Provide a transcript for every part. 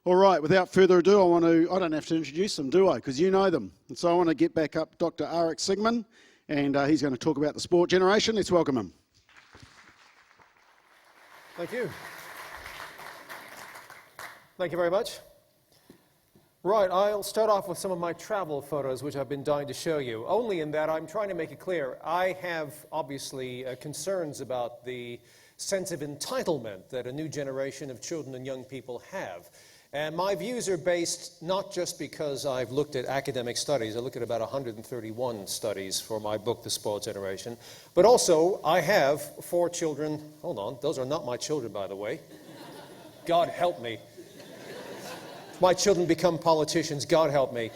All right, without further ado, I don't have to introduce them, do I? Because you know them. And so I want to get back up Dr. Aric Sigman, and he's going to talk about the Spoilt Generation. Let's welcome him. Thank you. Thank you very much. Right, I'll start off with some of my travel photos, which I've been dying to show you, only in that I'm trying to make it clear. I have, obviously, concerns about the sense of entitlement that a new generation of children and young people have. And my views are based not just because I've looked at academic studies. I looked at about 131 studies for my book, The Spoilt Generation. But also, I have 4 children. Hold on, those are not my children, by the way. God help me. My children become politicians, God help me.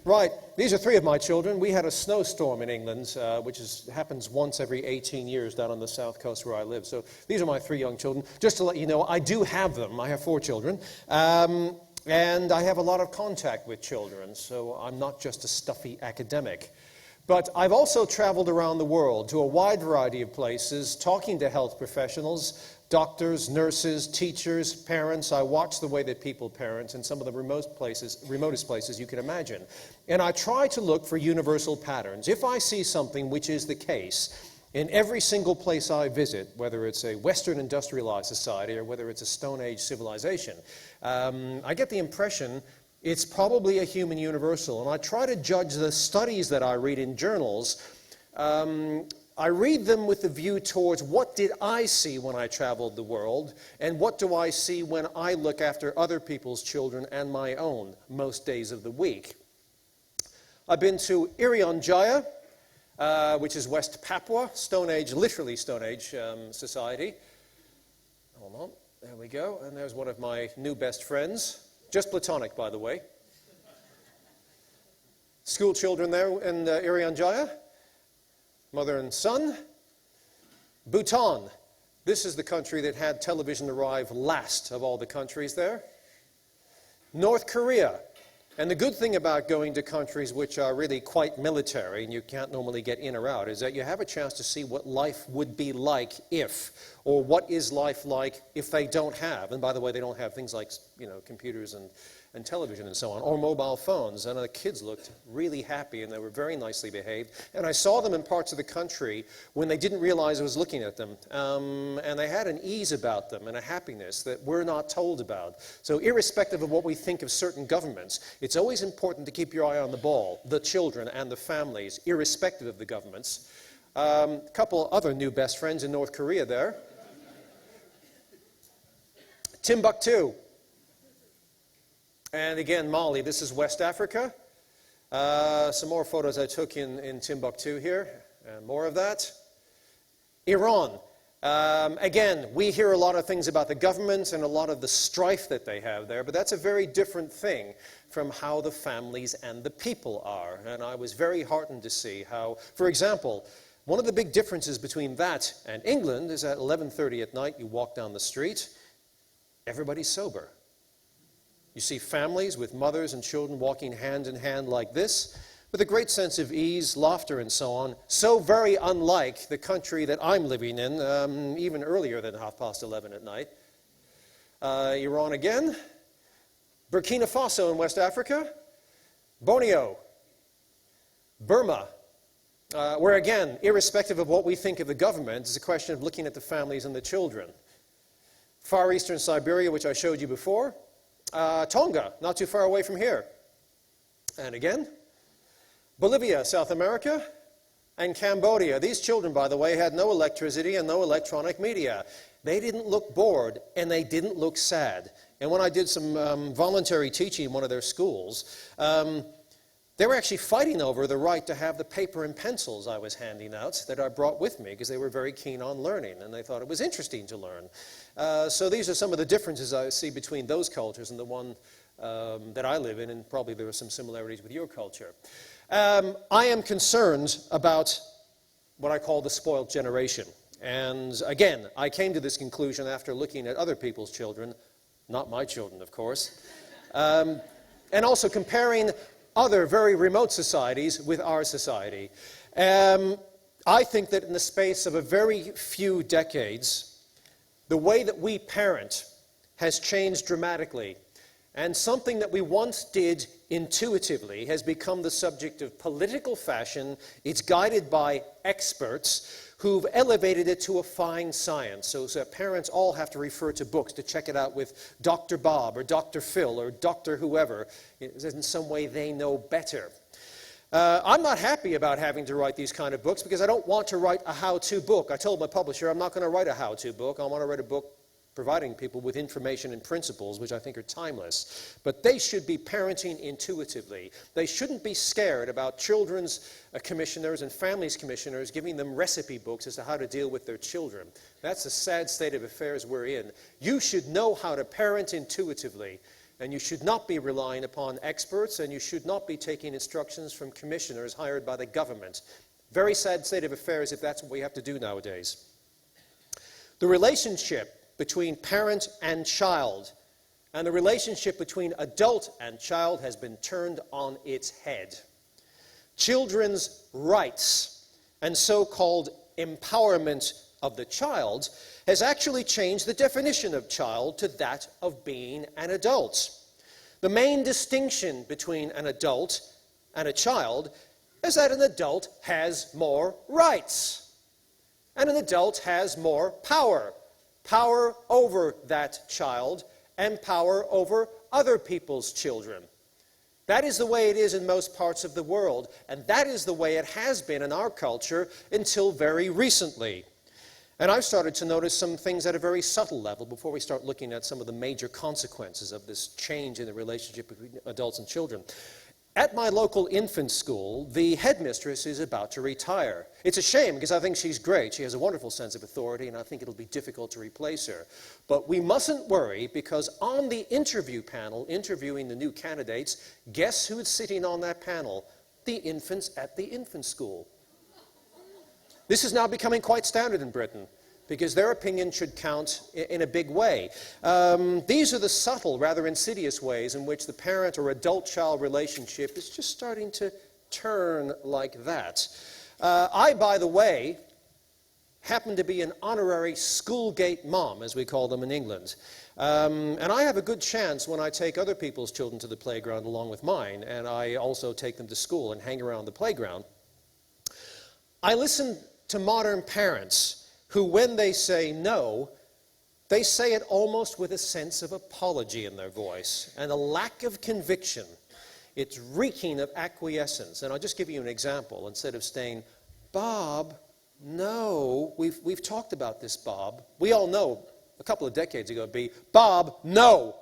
Right, these are 3 of my children. We had a snowstorm in England, which happens once every 18 years down on the south coast where I live. So these are my 3 young children. Just to let you know, I do have them. I have 4 children. And I have a lot of contact with children, so I'm not just a stuffy academic. But I've also traveled around the world to a wide variety of places, talking to health professionals, doctors, nurses, teachers, parents. I watch the way that people parent in some of the remotest places you can imagine. And I try to look for universal patterns. If I see something which is the case in every single place I visit, whether it's a Western industrialized society or whether it's a Stone Age civilization, I get the impression it's probably a human universal. And I try to judge the studies that I read in journals. I read them with the view towards what did I see when I traveled the world, and what do I see when I look after other people's children and my own most days of the week. I've been to Irian Jaya, which is West Papua, Stone Age, literally Stone Age society. Hold on, there we go, and there's one of my new best friends, just platonic, by the way. School children there in Irian Jaya. Mother and son. Bhutan. This is the country that had television arrive last of all the countries there. North Korea. And the good thing about going to countries which are really quite military, and you can't normally get in or out, is that you have a chance to see what life would be like if, or what is life like if they don't have. And by the way, they don't have things like, computers and television and so on, or mobile phones. And the kids looked really happy, and they were very nicely behaved. And I saw them in parts of the country when they didn't realize I was looking at them. And they had an ease about them and a happiness that we're not told about. So irrespective of what we think of certain governments, it's always important to keep your eye on the ball, the children and the families, irrespective of the governments. A couple other new best friends in North Korea there. Timbuktu. And again, Mali, this is West Africa. Some more photos I took in Timbuktu here, and more of that. Iran. Again, we hear a lot of things about the government and a lot of the strife that they have there, but that's a very different thing from how the families and the people are. And I was very heartened to see how, for example, one of the big differences between that and England is at 11:30 at night, you walk down the street, everybody's sober. You see families with mothers and children walking hand in hand like this, with a great sense of ease, laughter, and so on. So very unlike the country that I'm living in, even earlier than 11:30 at night. Iran again. Burkina Faso in West Africa. Borneo. Burma. Where again, irrespective of what we think of the government, it's a question of looking at the families and the children. Far Eastern Siberia, which I showed you before. Tonga, not too far away from here. And again, Bolivia, South America, and Cambodia. These children, by the way, had no electricity and no electronic media. They didn't look bored, and they didn't look sad. And when I did some voluntary teaching in one of their schools, they were actually fighting over the right to have the paper and pencils I was handing out that I brought with me because they were very keen on learning, and they thought it was interesting to learn. So these are some of the differences I see between those cultures and the one that I live in, and probably there are some similarities with your culture. I am concerned about what I call the spoilt generation. And again, I came to this conclusion after looking at other people's children, not my children, of course, and also comparing other very remote societies with our society. I think that in the space of a very few decades, the way that we parent has changed dramatically. And something that we once did intuitively has become the subject of political fashion. It's guided by experts who've elevated it to a fine science. So parents all have to refer to books to check it out with Dr. Bob or Dr. Phil or Dr. whoever. In some way they know better. I'm not happy about having to write these kind of books because I don't want to write a how-to book. I told my publisher I'm not going to write a how-to book. I want to write a book providing people with information and principles which I think are timeless. But they should be parenting intuitively. They shouldn't be scared about children's commissioners and families commissioners giving them recipe books as to how to deal with their children. That's the sad state of affairs we're in. You should know how to parent intuitively, and you should not be relying upon experts, and you should not be taking instructions from commissioners hired by the government. Very sad state of affairs if that's what we have to do nowadays. The relationship between parent and child, and the relationship between adult and child has been turned on its head. Children's rights and so-called empowerment of the child has actually changed the definition of child to that of being an adult. The main distinction between an adult and a child is that an adult has more rights, and an adult has more power. Power over that child and power over other people's children. That is the way it is in most parts of the world, and that is the way it has been in our culture until very recently. And I've started to notice some things at a very subtle level before we start looking at some of the major consequences of this change in the relationship between adults and children. At my local infant school, the headmistress is about to retire. It's a shame because I think she's great. She has a wonderful sense of authority, and I think it'll be difficult to replace her. But we mustn't worry because on the interview panel, interviewing the new candidates, guess who's sitting on that panel? The infants at the infant school. This is now becoming quite standard in Britain, because their opinion should count in a big way. These are the subtle, rather insidious ways in which the parent or adult-child relationship is just starting to turn like that. I, by the way, happen to be an honorary schoolgate mom, as we call them in England. And I have a good chance when I take other people's children to the playground along with mine, and I also take them to school and hang around the playground. I listen to modern parents who, when they say no, they say it almost with a sense of apology in their voice and a lack of conviction. It's reeking of acquiescence. And I'll just give you an example. Instead of saying, Bob, no, we've talked about this, Bob. We all know a couple of decades ago it'd be, Bob, no.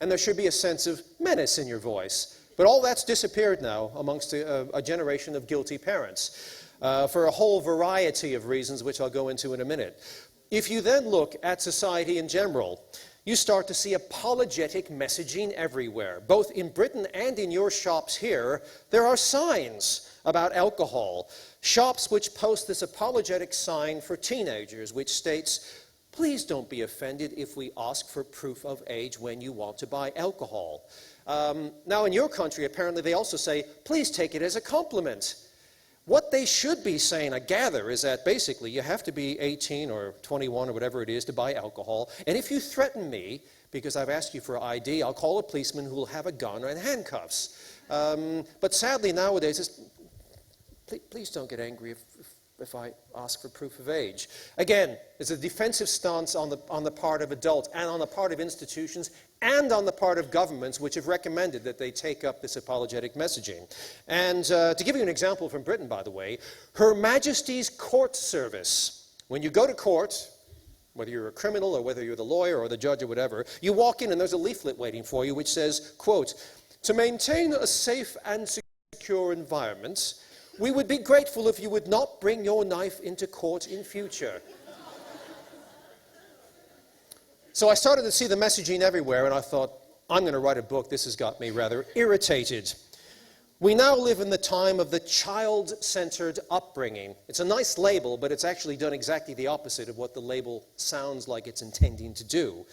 And there should be a sense of menace in your voice. But all that's disappeared now amongst a generation of guilty parents. For a whole variety of reasons, which I'll go into in a minute. If you then look at society in general, you start to see apologetic messaging everywhere. Both in Britain and in your shops here, there are signs about alcohol. Shops which post this apologetic sign for teenagers, which states, please don't be offended if we ask for proof of age when you want to buy alcohol. Now in your country, apparently they also say, please take it as a compliment. What they should be saying, I gather, is that basically you have to be 18 or 21 or whatever it is to buy alcohol. And if you threaten me because I've asked you for ID, I'll call a policeman who will have a gun and handcuffs. But sadly nowadays, please don't get angry if I ask for proof of age. Again, there's a defensive stance on the part of adults and on the part of institutions and on the part of governments which have recommended that they take up this apologetic messaging. And to give you an example from Britain, by the way, Her Majesty's Court Service, when you go to court, whether you're a criminal or whether you're the lawyer or the judge or whatever, you walk in and there's a leaflet waiting for you which says, quote, to maintain a safe and secure environment, we would be grateful if you would not bring your knife into court in future. So I started to see the messaging everywhere, and I thought, I'm going to write a book. This has got me rather irritated. We now live in the time of the child-centered upbringing. It's a nice label, but it's actually done exactly the opposite of what the label sounds like it's intending to do.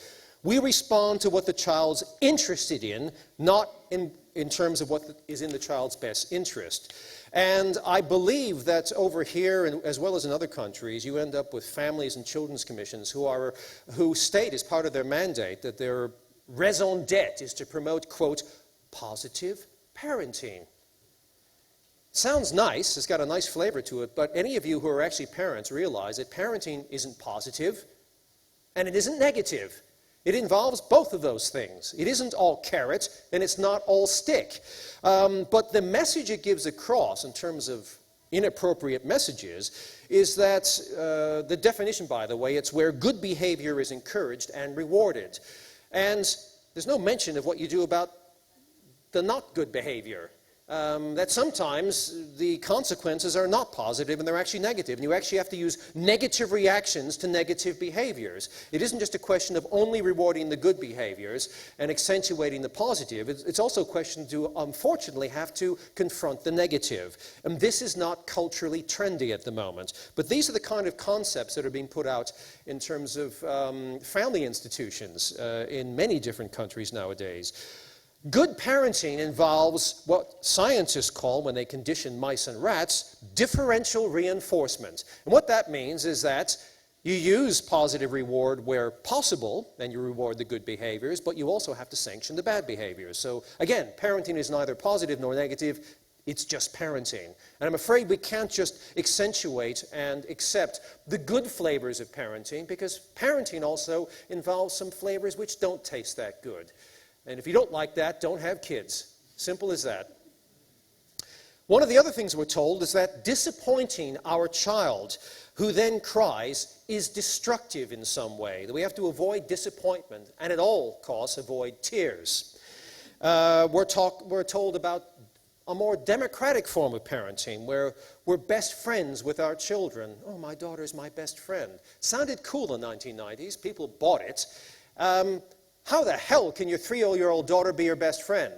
We respond to what the child's interested in, not in terms of what is in the child's best interest. And I believe that over here, and as well as in other countries, you end up with families and children's commissions who state as part of their mandate that they're raison d'etre is to promote, quote, positive parenting. Sounds nice, it's got a nice flavor to it, but any of you who are actually parents realize that parenting isn't positive and it isn't negative. It involves both of those things. It isn't all carrot and it's not all stick. But the message it gives across in terms of inappropriate messages is that the definition, by the way, it's where good behavior is encouraged and rewarded. And there's no mention of what you do about the not good behavior. That sometimes the consequences are not positive and they're actually negative. And you actually have to use negative reactions to negative behaviors. It isn't just a question of only rewarding the good behaviors and accentuating the positive. It's also a question to, unfortunately, have to confront the negative. And this is not culturally trendy at the moment. But these are the kind of concepts that are being put out in terms of family institutions in many different countries nowadays. Good parenting involves what scientists call, when they condition mice and rats, differential reinforcement. And what that means is that you use positive reward where possible, and you reward the good behaviors, but you also have to sanction the bad behaviors. So again, parenting is neither positive nor negative, it's just parenting. And I'm afraid we can't just accentuate and accept the good flavors of parenting, because parenting also involves some flavors which don't taste that good. And if you don't like that, don't have kids. Simple as that. One of the other things we're told is that disappointing our child, who then cries, is destructive in some way. That we have to avoid disappointment and at all costs avoid tears. We're told about a more democratic form of parenting where we're best friends with our children. Oh, my daughter's my best friend. Sounded cool in the 1990s. People bought it. How the hell can your 3-year-old daughter be your best friend?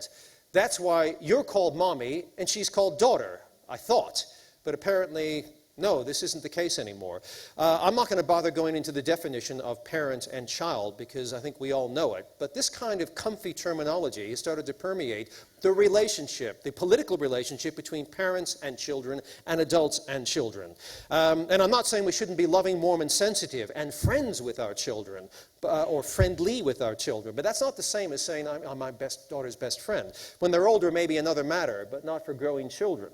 That's why you're called mommy and she's called daughter, I thought. But apparently, no, this isn't the case anymore. I'm not going to bother going into the definition of parent and child because I think we all know it. But this kind of comfy terminology has started to permeate the relationship, the political relationship between parents and children and adults and children. And I'm not saying we shouldn't be loving, warm, and sensitive and friends with our children or friendly with our children. But that's not the same as saying I'm my daughter's best friend. When they're older, maybe another matter, but not for growing children.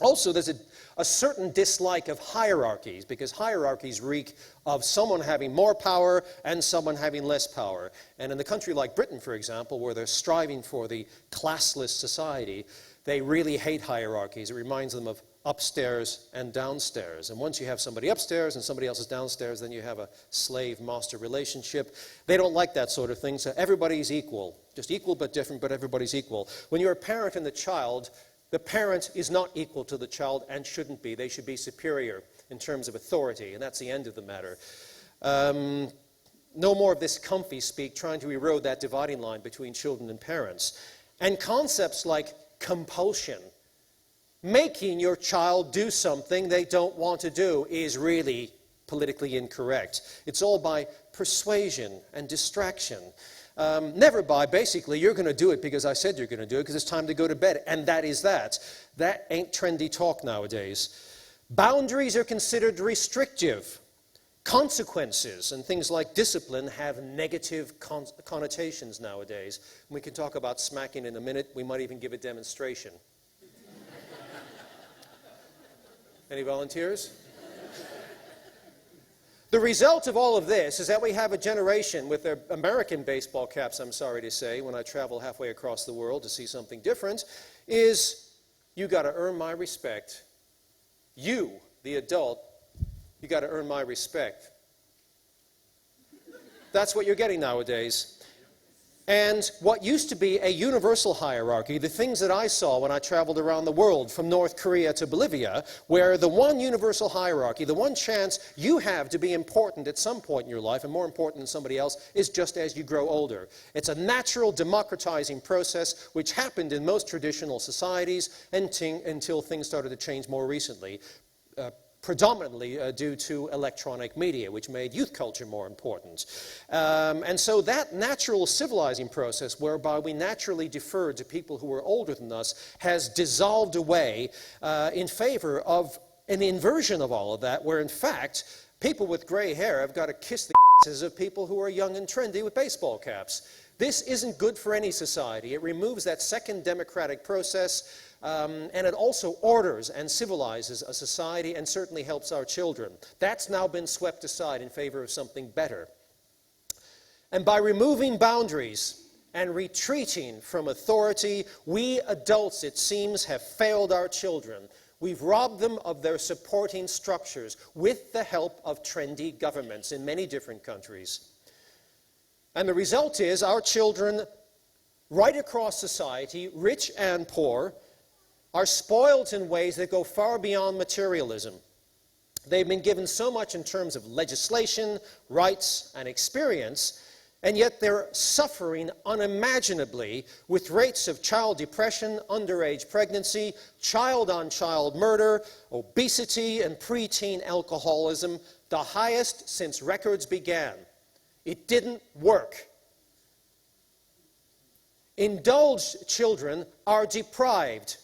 Also, there's a certain dislike of hierarchies, because hierarchies reek of someone having more power and someone having less power. And in a country like Britain, for example, where they're striving for the classless society, they really hate hierarchies. It reminds them of upstairs and downstairs. And once you have somebody upstairs and somebody else is downstairs, then you have a slave-master relationship. They don't like that sort of thing, so everybody's equal. Just equal but different, but everybody's equal. When you're a parent and the child, the parent is not equal to the child and shouldn't be. They should be superior in terms of authority, and that's the end of the matter. No more of this comfy speak trying to erode that dividing line between children and parents. And concepts like compulsion, making your child do something they don't want to do, is really politically incorrect. It's all by persuasion and distraction. Never by, basically, you're going to do it because I said you're going to do it because it's time to go to bed, and that is that. That ain't trendy talk nowadays. Boundaries are considered restrictive. Consequences and things like discipline have negative connotations nowadays. We can talk about smacking in a minute. We might even give a demonstration. Any volunteers? The result of all of this is that we have a generation with their American baseball caps, I'm sorry to say, when I travel halfway across the world to see something different, is you got to earn my respect. You, the adult, you got to earn my respect. That's what you're getting nowadays. And what used to be a universal hierarchy, the things that I saw when I traveled around the world from North Korea to Bolivia, where the one universal hierarchy, the one chance you have to be important at some point in your life, and more important than somebody else, is just as you grow older. It's a natural democratizing process which happened in most traditional societies until things started to change more recently. Predominantly due to electronic media, which made youth culture more important. And so that natural civilizing process, whereby we naturally deferred to people who were older than us, has dissolved away in favor of an inversion of all of that, where in fact, people with gray hair have got to kiss the asses of people who are young and trendy with baseball caps. This isn't good for any society. It removes that second democratic process, and it also orders and civilizes a society and certainly helps our children. That's now been swept aside in favor of something better. And by removing boundaries and retreating from authority, we adults, it seems, have failed our children. We've robbed them of their supporting structures with the help of trendy governments in many different countries. And the result is our children, right across society, rich and poor, are spoiled in ways that go far beyond materialism. They've been given so much in terms of legislation, rights, and experience, and yet they're suffering unimaginably with rates of child depression, underage pregnancy, child-on-child murder, obesity, and preteen alcoholism, the highest since records began. It didn't work. Indulged children are deprived.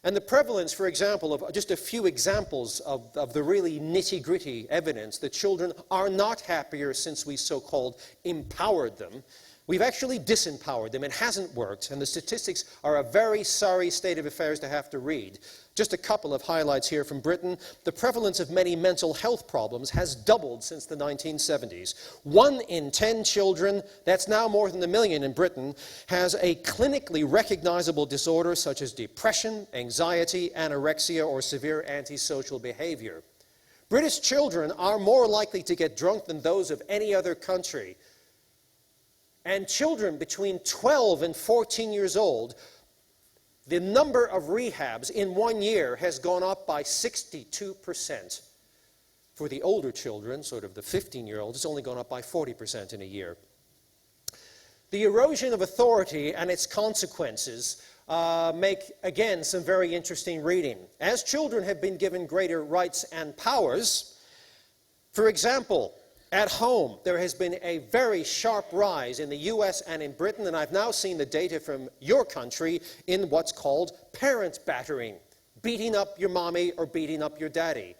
And the prevalence, for example, of just a few examples of the really nitty-gritty evidence that children are not happier since we so-called empowered them. We've actually disempowered them. It hasn't worked, and the statistics are a very sorry state of affairs to have to read. Just a couple of highlights here from Britain. The prevalence of many mental health problems has doubled since the 1970s. 1 in 10 children, that's now more than 1 million in Britain, has a clinically recognizable disorder such as depression, anxiety, anorexia, or severe antisocial behavior. British children are more likely to get drunk than those of any other country. And children between 12 and 14 years old, the number of rehabs in 1 year has gone up by 62%. For the older children, sort of the 15-year-olds, it's only gone up by 40% in a year. The erosion of authority and its consequences make, again, some very interesting reading. As children have been given greater rights and powers, for example, at home, there has been a very sharp rise in the US and in Britain, and I've now seen the data from your country in what's called parent battering, beating up your mommy or beating up your daddy.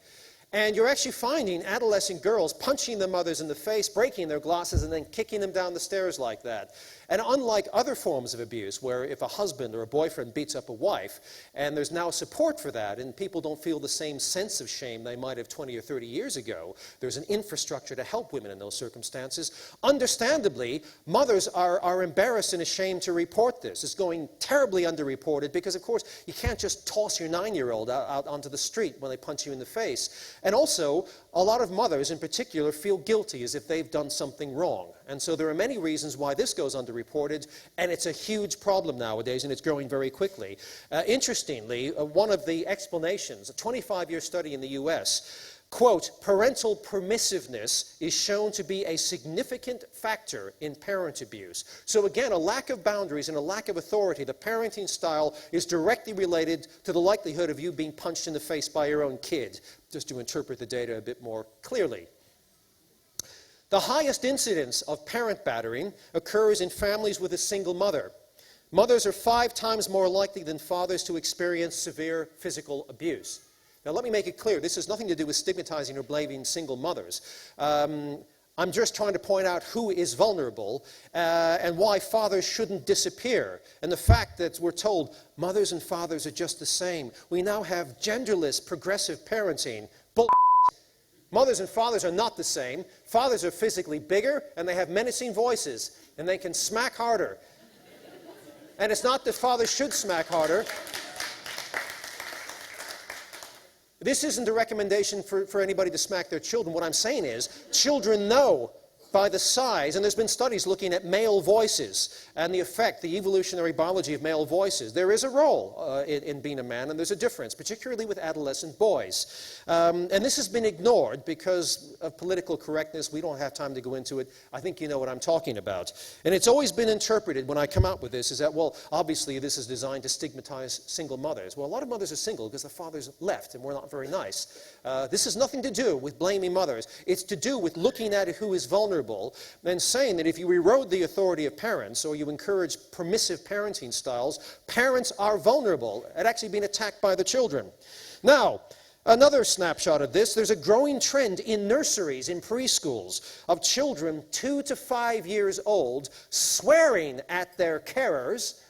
And you're actually finding adolescent girls punching their mothers in the face, breaking their glasses, and then kicking them down the stairs like that. And unlike other forms of abuse, where if a husband or a boyfriend beats up a wife, and there's now support for that, and people don't feel the same sense of shame they might have 20 or 30 years ago, there's an infrastructure to help women in those circumstances. Understandably, mothers are embarrassed and ashamed to report this. It's going terribly underreported because, of course, you can't just toss your 9-year-old out onto the street when they punch you in the face. And also, a lot of mothers in particular feel guilty as if they've done something wrong. And so there are many reasons why this goes underreported, and it's a huge problem nowadays, and it's growing very quickly. Interestingly, one of the explanations, a 25-year study in the US, quote, parental permissiveness is shown to be a significant factor in parent abuse. So again, a lack of boundaries and a lack of authority, the parenting style is directly related to the likelihood of you being punched in the face by your own kid, just to interpret the data a bit more clearly. The highest incidence of parent battering occurs in families with a single mother. Mothers are 5 times more likely than fathers to experience severe physical abuse. Now, let me make it clear, this has nothing to do with stigmatizing or blaming single mothers. I'm just trying to point out who is vulnerable and why fathers shouldn't disappear. And the fact that we're told mothers and fathers are just the same. We now have genderless progressive parenting. Mothers and fathers are not the same. Fathers are physically bigger and they have menacing voices and they can smack harder. And it's not that fathers should smack harder. This isn't a recommendation for anybody to smack their children. What I'm saying is, children know by the size, and there's been studies looking at male voices and the effect, the evolutionary biology of male voices. There is a role in being a man, and there's a difference, particularly with adolescent boys. And this has been ignored because of political correctness. We don't have time to go into it. I think you know what I'm talking about. And it's always been interpreted when I come out with this is that, well, obviously this is designed to stigmatize single mothers. Well, a lot of mothers are single because the fathers left and we're not very nice. This has nothing to do with blaming mothers. It's to do with looking at who is vulnerable and saying that if you erode the authority of parents or you encourage permissive parenting styles, parents are vulnerable at actually being attacked by the children. Now, Another snapshot of this, there's a growing trend in nurseries, in preschools, of children 2 to 5 years old swearing at their carers,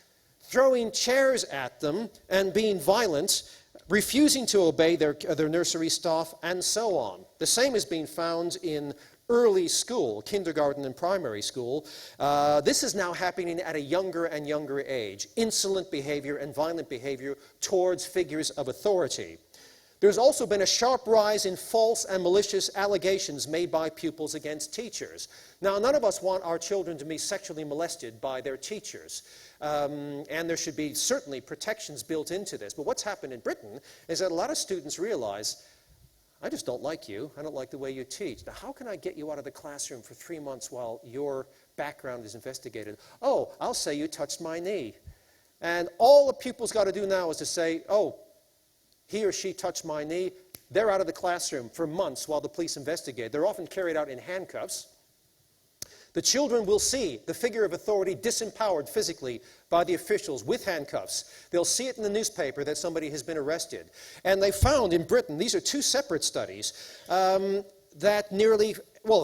throwing chairs at them, and being violent, refusing to obey their nursery staff, and so on. The same is being found in early school, kindergarten and primary school. This is now happening at a younger and younger age. Insolent behavior and violent behavior towards figures of authority. There's also been a sharp rise in false and malicious allegations made by pupils against teachers. Now, none of us want our children to be sexually molested by their teachers. And there should be certainly protections built into this. But what's happened in Britain is that a lot of students realize, I just don't like you. I don't like the way you teach. Now, how can I get you out of the classroom for 3 months while your background is investigated? Oh, I'll say you touched my knee. And all the pupil's got to do now is to say, oh, he or she touched my knee. They're out of the classroom for months while the police investigate. They're often carried out in handcuffs. The children will see the figure of authority disempowered physically by the officials with handcuffs. They'll see it in the newspaper that somebody has been arrested. And they found in Britain, these are 2 separate studies, that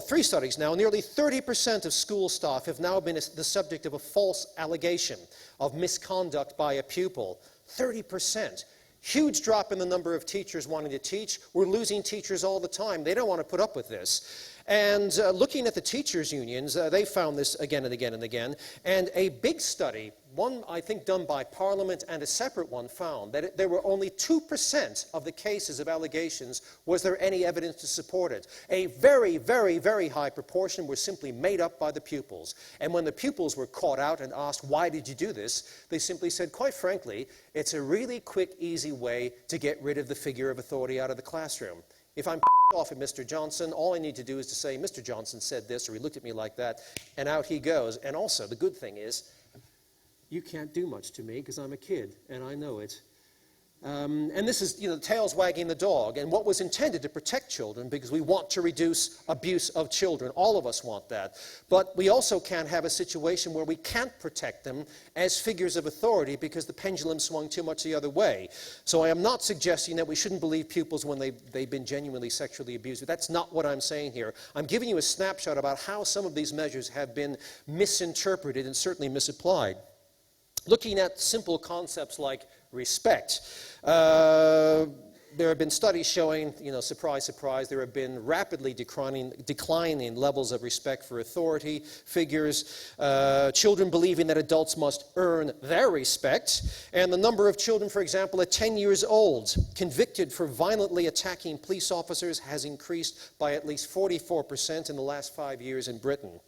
three studies now, nearly 30% of school staff have now been the subject of a false allegation of misconduct by a pupil. 30%. Huge drop in the number of teachers wanting to teach. We're losing teachers all the time. They don't want to put up with this. And looking at the teachers' unions, they found this again and again and again. And a big study, one I think done by Parliament and a separate one, found that there were only 2% of the cases of allegations was there any evidence to support it. A very, very, very high proportion were simply made up by the pupils. And when the pupils were caught out and asked, why did you do this? They simply said, quite frankly, it's a really quick, easy way to get rid of the figure of authority out of the classroom. If I'm off at Mr. Johnson, all I need to do is to say, Mr. Johnson said this, or he looked at me like that, and out he goes. And also, the good thing is, you can't do much to me because I'm a kid, and I know it. And this is, the tail's wagging the dog, and what was intended to protect children, because we want to reduce abuse of children. All of us want that. But we also can't have a situation where we can't protect them as figures of authority because the pendulum swung too much the other way. So I am not suggesting that we shouldn't believe pupils when they've been genuinely sexually abused. That's not what I'm saying here. I'm giving you a snapshot about how some of these measures have been misinterpreted and certainly misapplied. Looking at simple concepts like respect. There have been studies showing, surprise, surprise, there have been rapidly declining levels of respect for authority figures, children believing that adults must earn their respect, and the number of children, for example, at 10 years old, convicted for violently attacking police officers has increased by at least 44% in the last 5 years in Britain.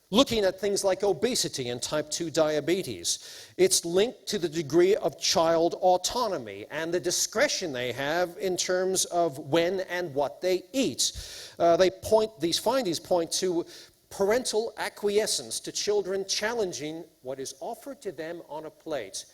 Looking at things like obesity and type 2 diabetes, it's linked to the degree of child autonomy and the discretion they have in terms of when and what they eat. These findings point to parental acquiescence to children challenging what is offered to them on a plate.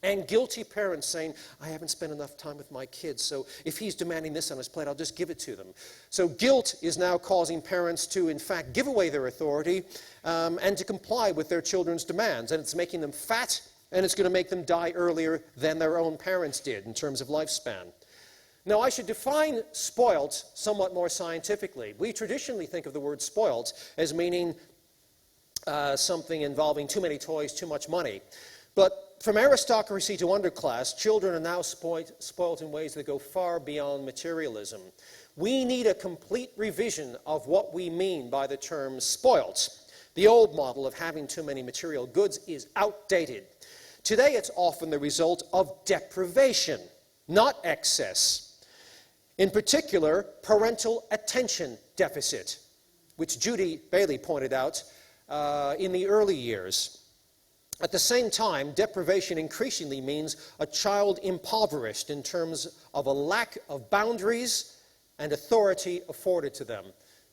And guilty parents saying, I haven't spent enough time with my kids, so if he's demanding this on his plate, I'll just give it to them. So guilt is now causing parents to, in fact, give away their authority and to comply with their children's demands. And it's making them fat, and it's going to make them die earlier than their own parents did in terms of lifespan. Now, I should define spoilt somewhat more scientifically. We traditionally think of the word spoilt as meaning something involving too many toys, too much money. But from aristocracy to underclass, children are now spoilt in ways that go far beyond materialism. We need a complete revision of what we mean by the term spoilt. The old model of having too many material goods is outdated. Today, it's often the result of deprivation, not excess. In particular, parental attention deficit, which Judy Bailey pointed out in the early years. At the same time, deprivation increasingly means a child impoverished in terms of a lack of boundaries and authority afforded to them.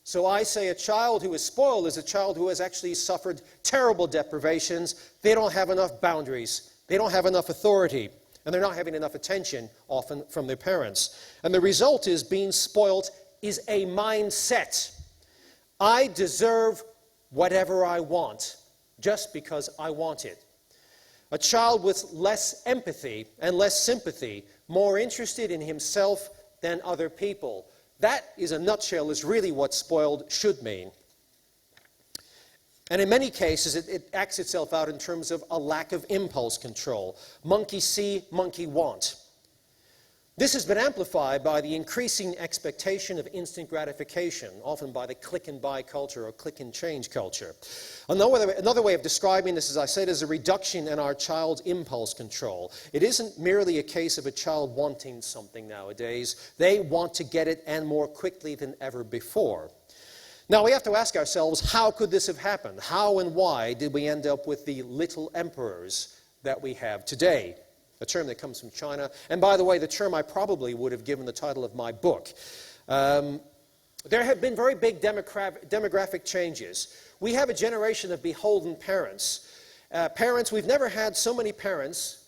So I say a child who is spoiled is a child who has actually suffered terrible deprivations. They don't have enough boundaries. They don't have enough authority. And they're not having enough attention, often, from their parents. And the result is being spoiled is a mindset. I deserve whatever I want, just because I want it. A child with less empathy and less sympathy, more interested in himself than other people. That, in a nutshell, is really what spoiled should mean. And in many cases, it acts itself out in terms of a lack of impulse control. Monkey see, monkey want. This has been amplified by the increasing expectation of instant gratification, often by the click and buy culture or click and change culture. Another way of describing this, as I said, is a reduction in our child's impulse control. It isn't merely a case of a child wanting something nowadays. They want to get it, and more quickly than ever before. Now, we have to ask ourselves, how could this have happened? How and why did we end up with the little emperors that we have today? A term that comes from China. And by the way, the term I probably would have given the title of my book. There have been very big demographic changes. We have a generation of beholden parents. We've never had so many parents.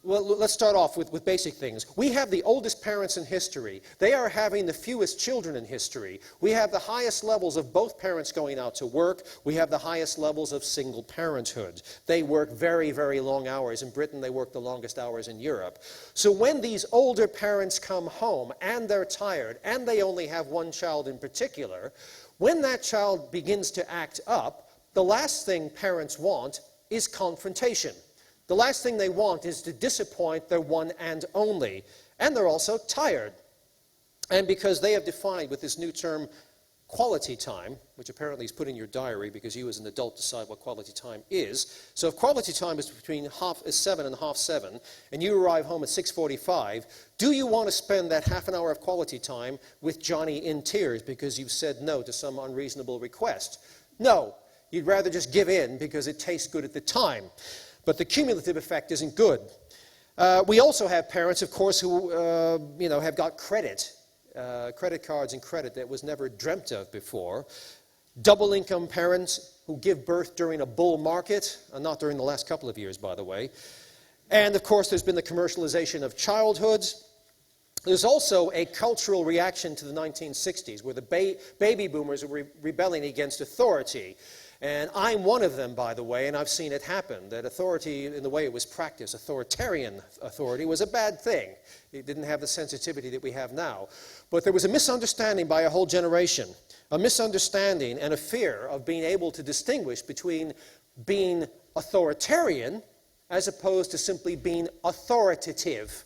Well, let's start off with basic things. We have the oldest parents in history. They are having the fewest children in history. We have the highest levels of both parents going out to work. We have the highest levels of single parenthood. They work very, very long hours. In Britain, they work the longest hours in Europe. So when these older parents come home and they're tired and they only have one child in particular, when that child begins to act up, the last thing parents want is confrontation. The last thing they want is to disappoint their one and only. And they're also tired. And because they have defined with this new term, quality time, which apparently is put in your diary because you as an adult decide what quality time is. So if quality time is between 7 and half 7, and you arrive home at 6:45, do you want to spend that half an hour of quality time with Johnny in tears because you've said no to some unreasonable request? No. You'd rather just give in because it tastes good at the time. But the cumulative effect isn't good. We also have parents, of course, who have got credit cards and credit that was never dreamt of before. Double income parents who give birth during a bull market, not during the last couple of years, by the way. And of course, there's been the commercialization of childhood. There's also a cultural reaction to the 1960s, where the baby boomers were rebelling against authority. And I'm one of them, by the way, and I've seen it happen, that authority, in the way it was practiced, authoritarian authority, was a bad thing. It didn't have the sensitivity that we have now. But there was a misunderstanding by a whole generation, a misunderstanding and a fear of being able to distinguish between being authoritarian as opposed to simply being authoritative.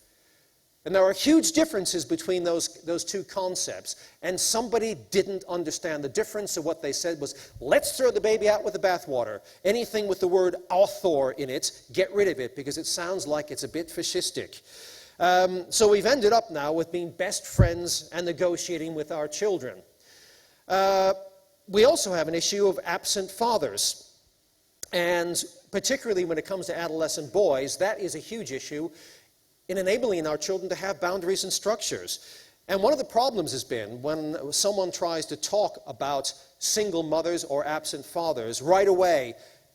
And there are huge differences between those two concepts. And somebody didn't understand the difference, so what they said was, let's throw the baby out with the bathwater. Anything with the word author in it, get rid of it, because it sounds like it's a bit fascistic. So we've ended up now with being best friends and negotiating with our children. We also have an issue of absent fathers. And particularly when it comes to adolescent boys, that is a huge issue in enabling our children to have boundaries and structures. And one of the problems has been when someone tries to talk about single mothers or absent fathers, right away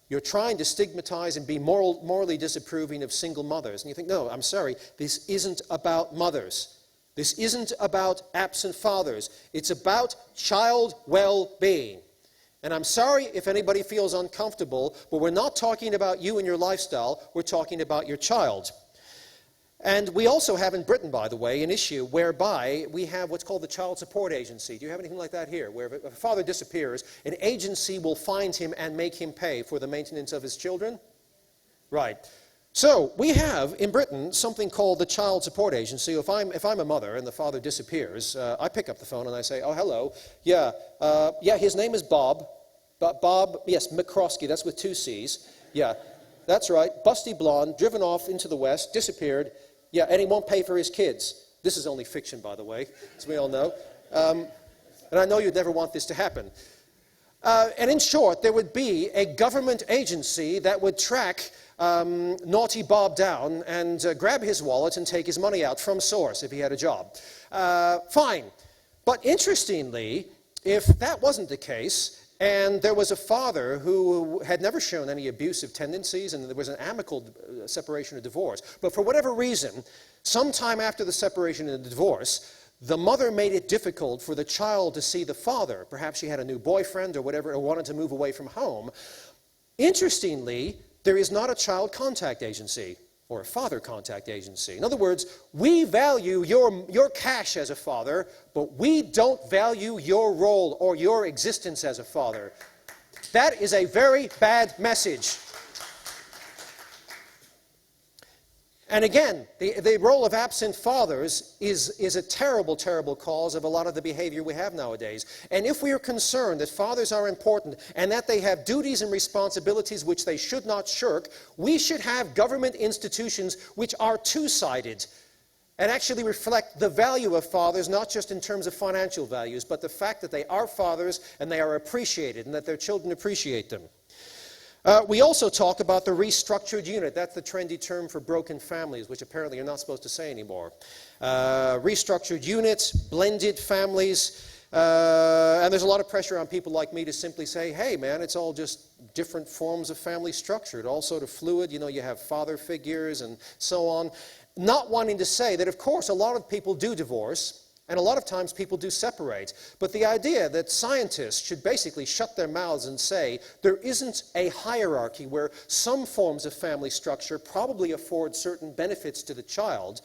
you're trying to stigmatize and be morally disapproving of single mothers. And you think, no, I'm sorry, this isn't about mothers. This isn't about absent fathers. It's about child well-being. And I'm sorry if anybody feels uncomfortable, but we're not talking about you and your lifestyle, we're talking about your child. And we also have in Britain, by the way, an issue whereby we have what's called the Child Support Agency. Do you have anything like that here? Where if a father disappears, an agency will find him and make him pay for the maintenance of his children? Right. So we have in Britain something called the Child Support Agency. If I'm a mother and the father disappears, I pick up the phone and I say, oh, hello. Yeah, his name is Bob. Bob, yes, McCroskey, that's with 2 C's. Yeah, that's right. Busty blonde, driven off into the West, disappeared. Yeah, and he won't pay for his kids. This is only fiction, by the way, as we all know. And I know you'd never want this to happen. And in short, there would be a government agency that would track naughty Bob down and grab his wallet and take his money out from source if he had a job. Fine. But interestingly, if that wasn't the case, and there was a father who had never shown any abusive tendencies, and there was an amicable separation or divorce, but for whatever reason, sometime after the separation and the divorce, the mother made it difficult for the child to see the father. Perhaps she had a new boyfriend or whatever, or wanted to move away from home. Interestingly, there is not a child contact agency. or a father contact agency. In other words, we value your cash as a father, but we don't value your role or your existence as a father. That is a very bad message. And again, the role of absent fathers is a terrible, terrible cause of a lot of the behavior we have nowadays. And if we are concerned that fathers are important and that they have duties and responsibilities which they should not shirk, we should have government institutions which are two-sided and actually reflect the value of fathers, not just in terms of financial values, but the fact that they are fathers and they are appreciated and that their children appreciate them. We also talk about the restructured unit. That's the trendy term for broken families, which apparently you're not supposed to say anymore. Restructured units, blended families, and there's a lot of pressure on people like me to simply say, hey man, it's all just different forms of family structure. It's all sort of fluid. You know, you have father figures and so on. Not wanting to say that, of course, a lot of people do divorce, and a lot of times people do separate. But the idea that scientists should basically shut their mouths and say there isn't a hierarchy where some forms of family structure probably afford certain benefits to the child.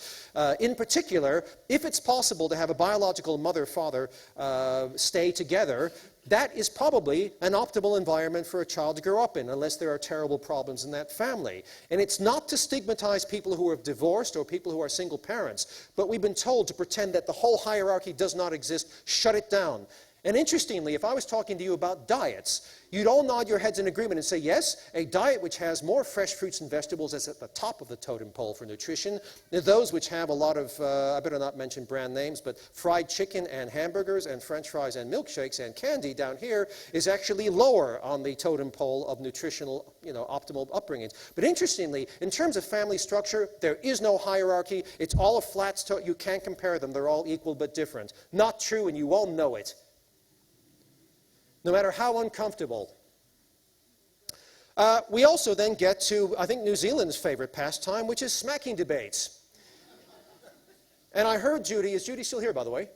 In particular, if it's possible to have a biological mother-father stay together, that is probably an optimal environment for a child to grow up in, unless there are terrible problems in that family. And it's not to stigmatize people who are divorced or people who are single parents, but we've been told to pretend that the whole hierarchy does not exist, shut it down. And interestingly, if I was talking to you about diets, you'd all nod your heads in agreement and say, yes, a diet which has more fresh fruits and vegetables is at the top of the totem pole for nutrition. Those which have a lot of, I better not mention brand names, but fried chicken and hamburgers and french fries and milkshakes and candy down here is actually lower on the totem pole of nutritional, optimal upbringings. But interestingly, in terms of family structure, there is no hierarchy. It's all a flat, you can't compare them. They're all equal but different. Not true, and you all know it. No matter how uncomfortable. We also then get to, I think, New Zealand's favorite pastime, which is smacking debates. And I heard Judy, is Judy still here, by the way?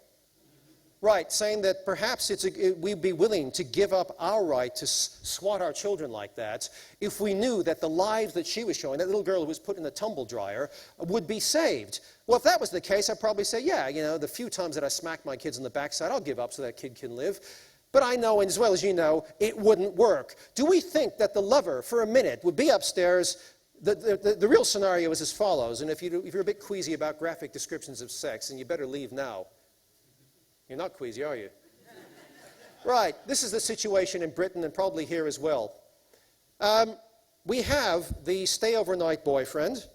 Right, saying that perhaps we'd be willing to give up our right to swat our children like that if we knew that the lives that she was showing, that little girl who was put in the tumble dryer, would be saved. Well, if that was the case, I'd probably say, yeah, the few times that I smack my kids in the backside, I'll give up so that kid can live. But I know, and as well as you know, it wouldn't work. Do we think that the lover, for a minute, would be upstairs? The real scenario is as follows, and if you're a bit queasy about graphic descriptions of sex, then you better leave now. You're not queasy, are you? Right, this is the situation in Britain and probably here as well. We have the stay overnight boyfriend.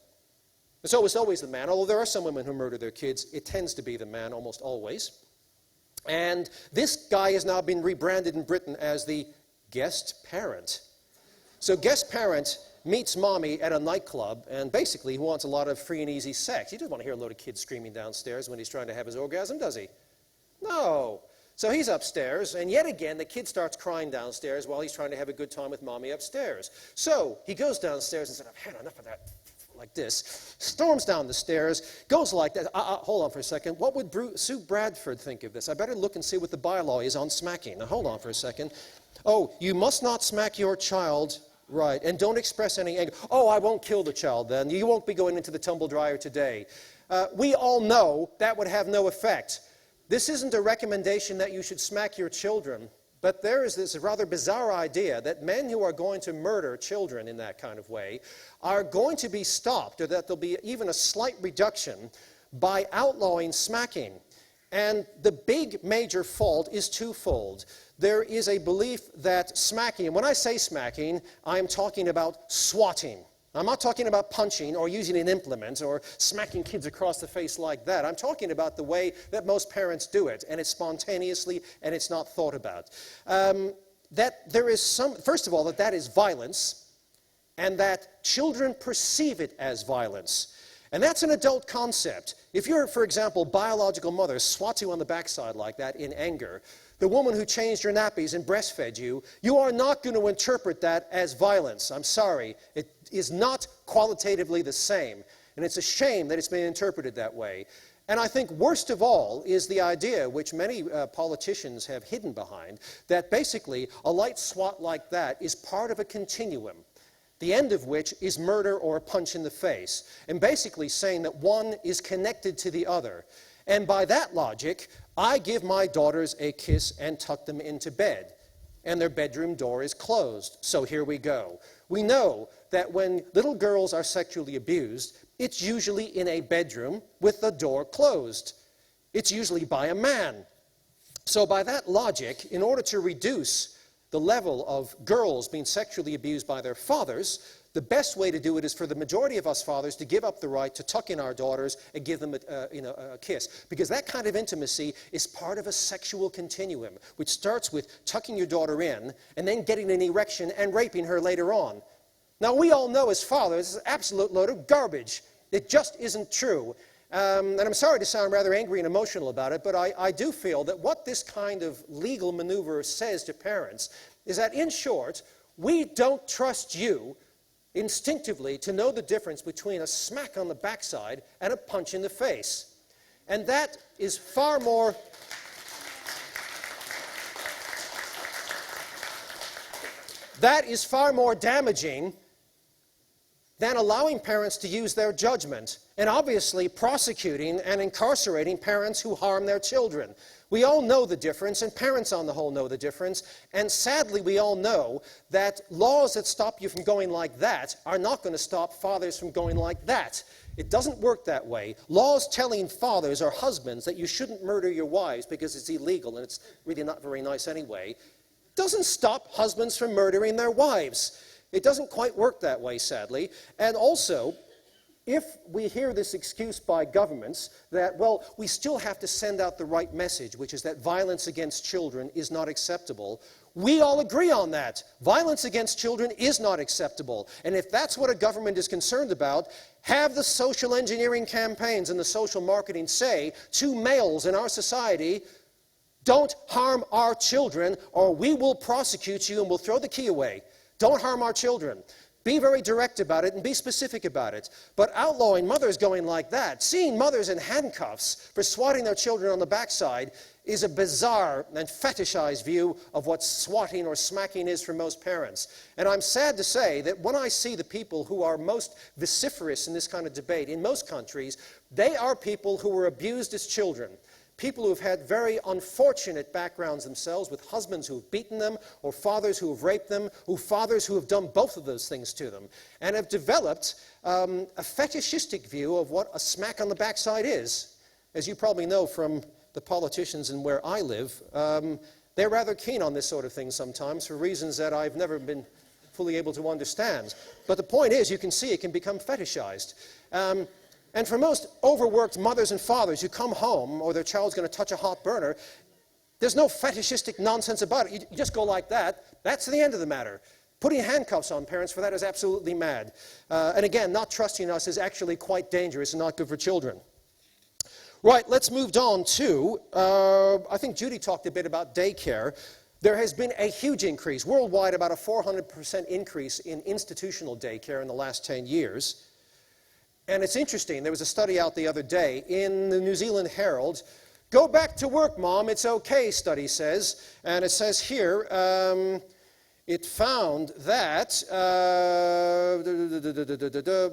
It's always the man, although there are some women who murder their kids. It tends to be the man almost always. And this guy has now been rebranded in Britain as the guest parent. So guest parent meets mommy at a nightclub, and basically he wants a lot of free and easy sex. He doesn't want to hear a load of kids screaming downstairs when he's trying to have his orgasm, does he? No. So he's upstairs, and yet again the kid starts crying downstairs while he's trying to have a good time with mommy upstairs. So he goes downstairs and says, I've had enough of that. Like this, storms down the stairs, goes like that. Hold on for a second. What would Sue Bradford think of this? I better look and see what the bylaw is on smacking. Now, hold on for a second. Oh, you must not smack your child, right, and don't express any anger. Oh, I won't kill the child then. You won't be going into the tumble dryer today. We all know that would have no effect. This isn't a recommendation that you should smack your children. But there is this rather bizarre idea that men who are going to murder children in that kind of way are going to be stopped, or that there'll be even a slight reduction by outlawing smacking. And the big major fault is twofold. There is a belief that smacking, and when I say smacking, I'm talking about swatting. I'm not talking about punching or using an implement or smacking kids across the face like that. I'm talking about the way that most parents do it, and it's spontaneously and it's not thought about. That there is first of all, that is violence, and that children perceive it as violence. And that's an adult concept. If your, for example, biological mother swats you on the backside like that in anger, the woman who changed your nappies and breastfed you, you are not going to interpret that as violence. I'm sorry. It is not qualitatively the same. And it's a shame that it's been interpreted that way. And I think worst of all is the idea, which many politicians have hidden behind, that basically a light swat like that is part of a continuum. the end of which is murder or a punch in the face, and basically saying that one is connected to the other. And by that logic, I give my daughters a kiss and tuck them into bed, and their bedroom door is closed. So here we go. We know that when little girls are sexually abused, it's usually in a bedroom with the door closed. It's usually by a man. So by that logic, in order to reduce the level of girls being sexually abused by their fathers, the best way to do it is for the majority of us fathers to give up the right to tuck in our daughters and give them a kiss. Because that kind of intimacy is part of a sexual continuum, which starts with tucking your daughter in and then getting an erection and raping her later on. Now, we all know as fathers, it's an absolute load of garbage. It just isn't true. And I'm sorry to sound rather angry and emotional about it, but I do feel that what this kind of legal maneuver says to parents is that, in short, we don't trust you instinctively to know the difference between a smack on the backside and a punch in the face. And that is far more damaging than allowing parents to use their judgment and obviously prosecuting and incarcerating parents who harm their children. We all know the difference, and parents on the whole know the difference, and sadly we all know that laws that stop you from going like that are not going to stop fathers from going like that. It doesn't work that way. Laws telling fathers or husbands that you shouldn't murder your wives because it's illegal and it's really not very nice anyway, doesn't stop husbands from murdering their wives. It doesn't quite work that way, sadly. And also, if we hear this excuse by governments that, well, we still have to send out the right message, which is that violence against children is not acceptable, we all agree on that. Violence against children is not acceptable. And if that's what a government is concerned about, have the social engineering campaigns and the social marketing say to males in our society, don't harm our children or we will prosecute you and we'll throw the key away. Don't harm our children. Be very direct about it and be specific about it. But outlawing mothers going like that, seeing mothers in handcuffs for swatting their children on the backside, is a bizarre and fetishized view of what swatting or smacking is for most parents. And I'm sad to say that when I see the people who are most vociferous in this kind of debate in most countries, they are people who were abused as children. People who have had very unfortunate backgrounds themselves, with husbands who have beaten them, or fathers who have raped them, or fathers who have done both of those things to them, and have developed a fetishistic view of what a smack on the backside is. As you probably know from the politicians and where I live, they're rather keen on this sort of thing sometimes for reasons that I've never been fully able to understand. But the point is, you can see it can become fetishized. And for most overworked mothers and fathers who come home or their child's going to touch a hot burner, there's no fetishistic nonsense about it. You just go like that. That's the end of the matter. Putting handcuffs on parents for that is absolutely mad. And again, not trusting us is actually quite dangerous and not good for children. Right, let's move on to, I think Judy talked a bit about daycare. There has been a huge increase, worldwide about a 400% increase in institutional daycare in the last 10 years. And it's interesting, there was a study out the other day in the New Zealand Herald. Go back to work, Mom, it's okay, study says. And it says here, it found that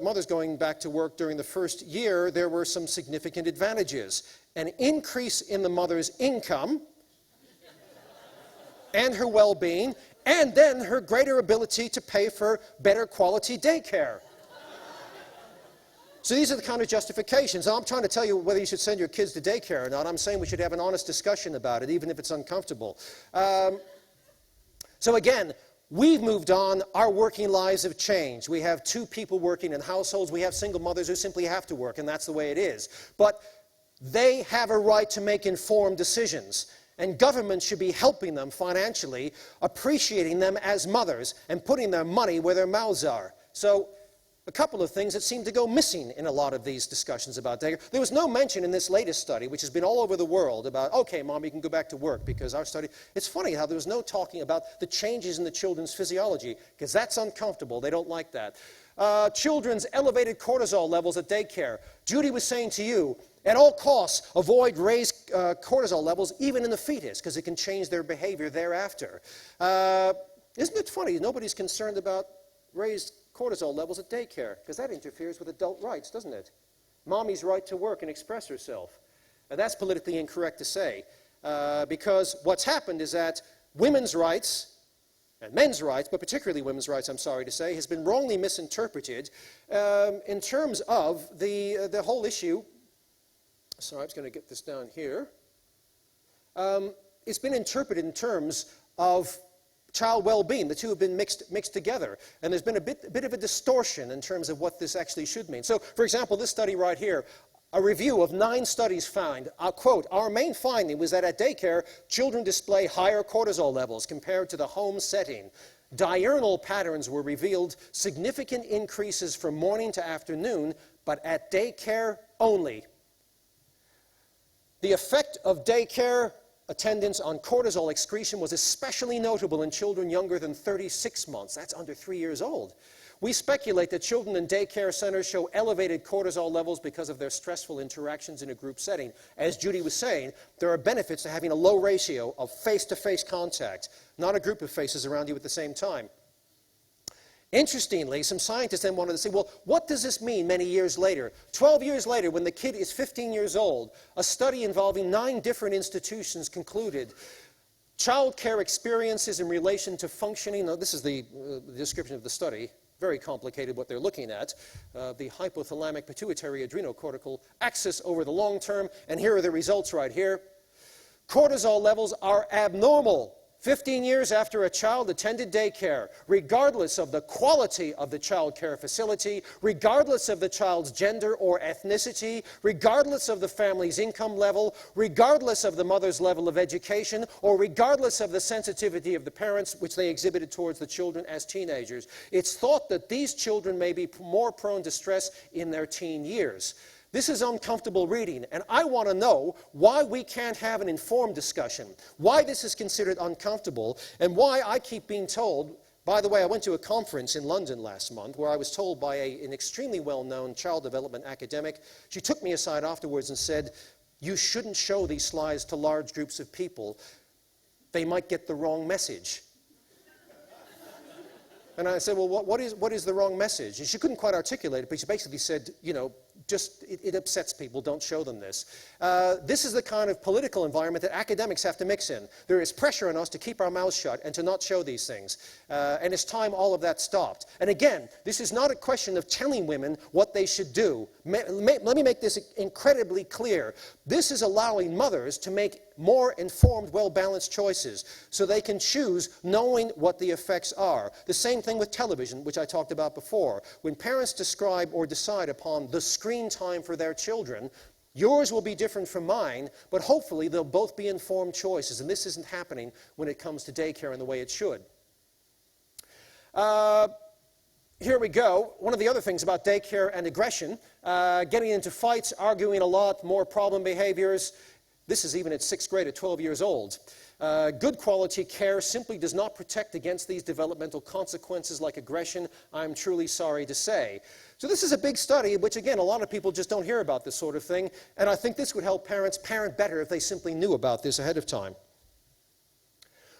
mothers going back to work during the first year, there were some significant advantages. An increase in the mother's income and her well-being, and then her greater ability to pay for better quality daycare. So these are the kind of justifications. I'm trying to tell you whether you should send your kids to daycare or not. I'm saying we should have an honest discussion about it, even if it's uncomfortable. So again, we've moved on. Our working lives have changed. We have two people working in households. We have single mothers who simply have to work, and that's the way it is. But they have a right to make informed decisions. And government should be helping them financially, appreciating them as mothers, and putting their money where their mouths are. So a couple of things that seem to go missing in a lot of these discussions about daycare. There was no mention in this latest study, which has been all over the world, about, okay, Mom, you can go back to work, because our study, it's funny how there was no talking about the changes in the children's physiology, because that's uncomfortable. They don't like that. Children's elevated cortisol levels at daycare. Judy was saying to you, at all costs, avoid raised cortisol levels, even in the fetus, because it can change their behavior thereafter. Isn't it funny? Nobody's concerned about raised cortisol levels at daycare, because that interferes with adult rights, doesn't it? Mommy's right to work and express herself. And that's politically incorrect to say, because what's happened is that women's rights, and men's rights, but particularly women's rights, I'm sorry to say, has been wrongly misinterpreted in terms of the whole issue. Sorry, I'm just going to get this down here. It's been interpreted in terms of child well-being. The two have been mixed together. And there's been a bit of a distortion in terms of what this actually should mean. So, for example, this study right here, a review of 9 studies found, I'll quote, "Our main finding was that at daycare, children display higher cortisol levels compared to the home setting. Diurnal patterns were revealed, significant increases from morning to afternoon, but at daycare only. The effect of daycare attendance on cortisol excretion was especially notable in children younger than 36 months. That's under 3 years old. We speculate that children in daycare centers show elevated cortisol levels because of their stressful interactions in a group setting. As Judy was saying, there are benefits to having a low ratio of face-to-face contact, not a group of faces around you at the same time. Interestingly, some scientists then wanted to say, well, what does this mean many years later? 12 years later, when the kid is 15 years old, a study involving 9 different institutions concluded child care experiences in relation to functioning. Now, this is the description of the study. Very complicated what they're looking at. The hypothalamic pituitary adrenocortical axis over the long term. And here are the results right here. Cortisol levels are abnormal 15 years after a child attended daycare, regardless of the quality of the child care facility, regardless of the child's gender or ethnicity, regardless of the family's income level, regardless of the mother's level of education, or regardless of the sensitivity of the parents which they exhibited towards the children as teenagers. It's thought that these children may be more prone to stress in their teen years. This is uncomfortable reading, and I want to know why we can't have an informed discussion, why this is considered uncomfortable, and why I keep being told. By the way, I went to a conference in London last month where I was told by an extremely well-known child development academic. She took me aside afterwards and said, "You shouldn't show these slides to large groups of people. They might get the wrong message." And I said, well, what is the wrong message? And she couldn't quite articulate it, but she basically said, you know, just it upsets people, don't show them this. This is the kind of political environment that academics have to mix in. There is pressure on us to keep our mouths shut and to not show these things. And it's time all of that stopped. And again, this is not a question of telling women what they should do. Let me make this incredibly clear. This is allowing mothers to make more informed, well-balanced choices so they can choose knowing what the effects are. The same thing with television, which I talked about before. When parents describe or decide upon the screen time for their children, yours will be different from mine, but hopefully they'll both be informed choices, and this isn't happening when it comes to daycare in the way it should. Here we go. One of the other things about daycare and aggression, getting into fights, arguing a lot, more problem behaviors. This is even at 6th grade at 12 years old. Good quality care simply does not protect against these developmental consequences like aggression, I'm truly sorry to say. So this is a big study, which again, a lot of people just don't hear about this sort of thing, and I think this would help parents parent better if they simply knew about this ahead of time.